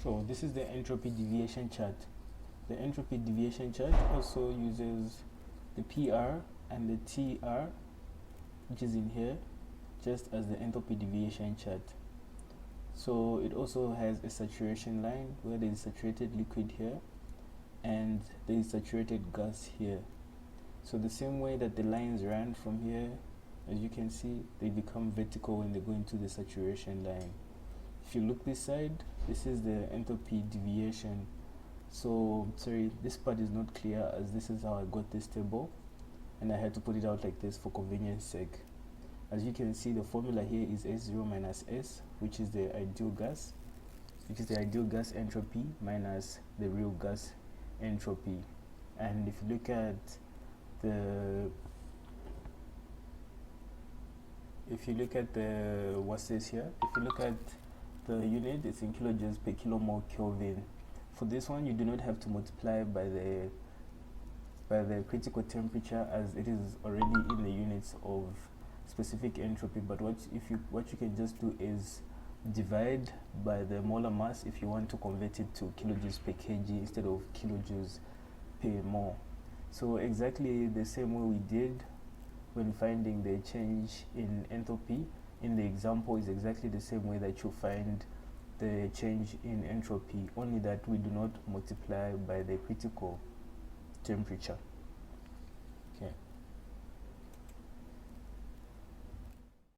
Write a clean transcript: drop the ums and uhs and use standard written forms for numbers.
So this is the entropy deviation chart. The entropy deviation chart also uses the PR and the TR, which is in here, just as the entropy deviation chart. So it also has a saturation line where there is saturated liquid here and there is saturated gas here. So the same way that the lines run from here, as you can see, they become vertical when they go into the saturation line. If you look this side, this is the entropy deviation. So sorry, this part is not clear, as this is how I got this table and I had to put it out like this for convenience sake. As you can see, the formula here is S0 minus S, which is the ideal gas, entropy minus the real gas entropy. And if you look at the what's this here, if you look at the unit, it's in kilojoules per kilomole Kelvin. For this one, you do not have to multiply by the critical temperature, as it is already in the units of specific entropy. But what you can just do is divide by the molar mass if you want to convert it to kilojoules per kg instead of kilojoules per mole. So exactly the same way we did when finding the change in entropy in the example is exactly the same way that you find the change in entropy, only that we do not multiply by the critical temperature.